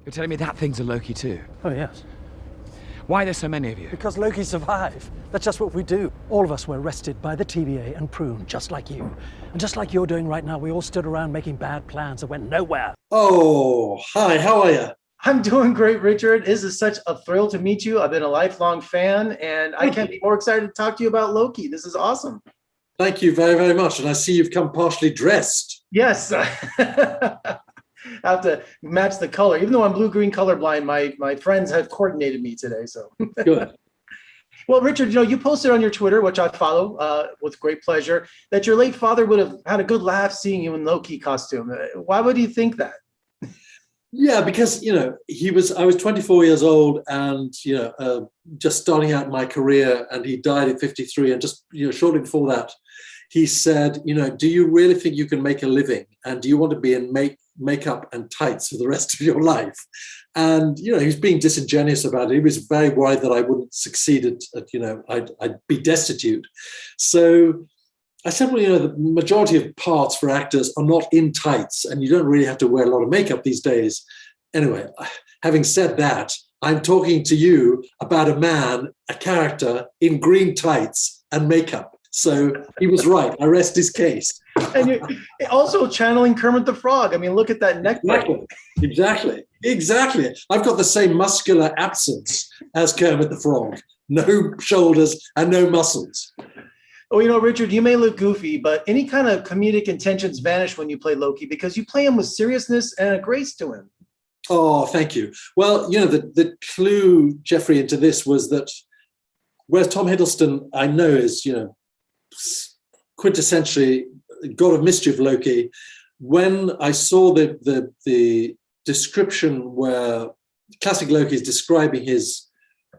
You're telling me that thing's a Loki too? Oh, yes. Why are there so many of you? Because Loki survive. That's just what we do. All of us were arrested by the TVA and pruned, just like you. And just like you're doing right now, we all stood around making bad plans that went nowhere. Oh, hi, how are you? I'm doing great, Richard. This is such a thrill to meet you. I've been a lifelong fan, and I can't be more excited to talk to you about Loki. This is awesome. Thank you very, very much. And I see you've come partially dressed. Yes. I have to match the color. Even though I'm blue-green colorblind, my friends have coordinated me today. So Good. Well, Richard, you posted on your Twitter, which I follow with great pleasure, that your late father would have had a good laugh seeing you in Loki costume. Why would you think that? Yeah, because, I was 24 years old and, just starting out my career, and he died at 53. And just, shortly before that, he said, do you really think you can make a living? And do you want to be in makeup and tights for the rest of your life? And, he was being disingenuous about it. He was very worried that I wouldn't succeed I'd be destitute. So I said, well, the majority of parts for actors are not in tights, and you don't really have to wear a lot of makeup these days. Anyway, having said that, I'm talking to you about a character in green tights and makeup. So he was right. I rest his case. And you're also channeling Kermit the Frog. I mean, look at that neck. Exactly. I've got the same muscular absence as Kermit the Frog. No shoulders and no muscles. Oh, Richard, you may look goofy, but any kind of comedic intentions vanish when you play Loki, because you play him with seriousness and a grace to him. Oh, thank you. Well, the clue, Jeffrey, into this was that whereas Tom Hiddleston, I know, is, quintessentially God of Mischief Loki, when I saw the description where classic Loki is describing his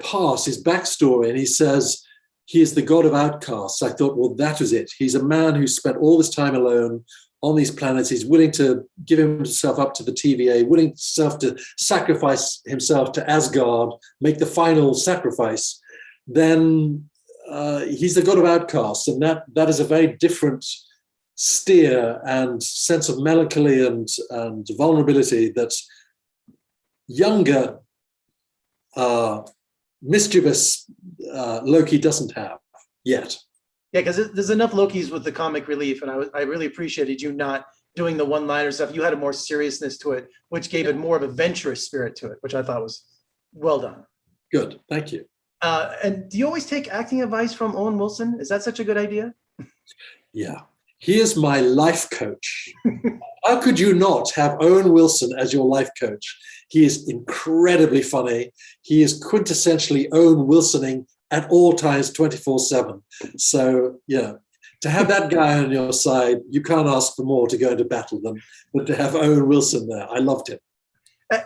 past, his backstory, and he says, he is the god of outcasts. I thought, well, that was it. He's a man who spent all this time alone on these planets. He's willing to give himself up to the TVA, willing to sacrifice himself to Asgard, make the final sacrifice. Then he's the god of outcasts. And that is a very different steer and sense of melancholy and vulnerability that younger, mischievous Loki doesn't have yet. Yeah, because there's enough Lokis with the comic relief, and I really appreciated you not doing the one-liner stuff. You had a more seriousness to it, which gave it more of a venturous spirit to it, which I thought was well done. Good, thank you. And do you always take acting advice from Owen Wilson? Is that such a good idea? Yeah, he is my life coach. How could you not have Owen Wilson as your life coach? He is incredibly funny. He is quintessentially Owen Wilsoning at all times, 24/7. So, to have that guy on your side, you can't ask for more to go into battle than to have Owen Wilson there. I loved him.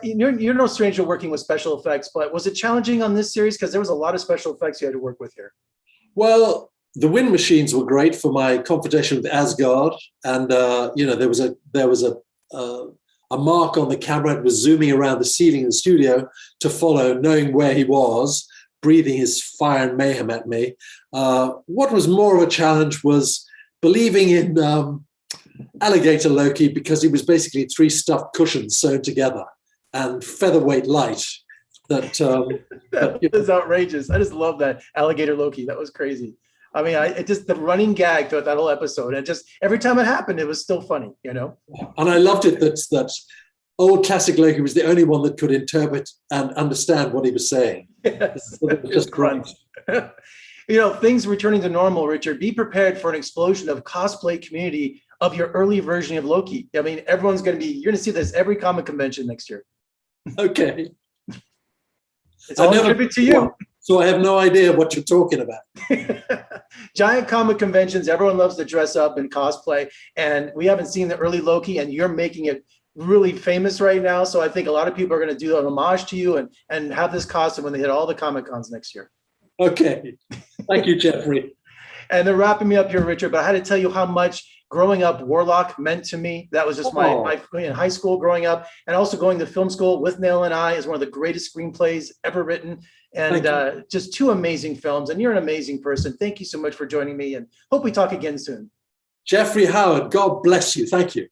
You're no stranger working with special effects, but was it challenging on this series? Because there was a lot of special effects you had to work with here. Well, the wind machines were great for my confrontation with Asgard, and there was a mark on the camera. It was zooming around the ceiling in the studio to follow, knowing where he was, breathing his fire and mayhem at me. What was more of a challenge was believing in alligator Loki, because he was basically 3 stuffed cushions sewn together and featherweight light. That is outrageous. I just love that alligator Loki. That was crazy. I mean, it just the running gag throughout that whole episode. And just every time it happened, it was still funny, And I loved it that old classic Loki was the only one that could interpret and understand what he was saying. Yes, it was just great. Things returning to normal, Richard. Be prepared for an explosion of cosplay community of your early version of Loki. I mean, you're going to see this every comic convention next year. Okay. It's all a tribute to you. So I have no idea what you're talking about. Giant comic conventions, everyone loves to dress up and cosplay, and we haven't seen the early Loki, and you're making it really famous right now. So I think a lot of people are going to do an homage to you and have this costume when they hit all the Comic Cons next year. Okay. Thank you, Jeffrey. And they're wrapping me up here, Richard, but I had to tell you how much growing up Warlock meant to me. That was just my in high school growing up, and also going to film school with Nail and I is one of the greatest screenplays ever written. And just 2 amazing films. And you're an amazing person. Thank you so much for joining me, and hope we talk again soon. Jeffrey Howard, God bless you. Thank you.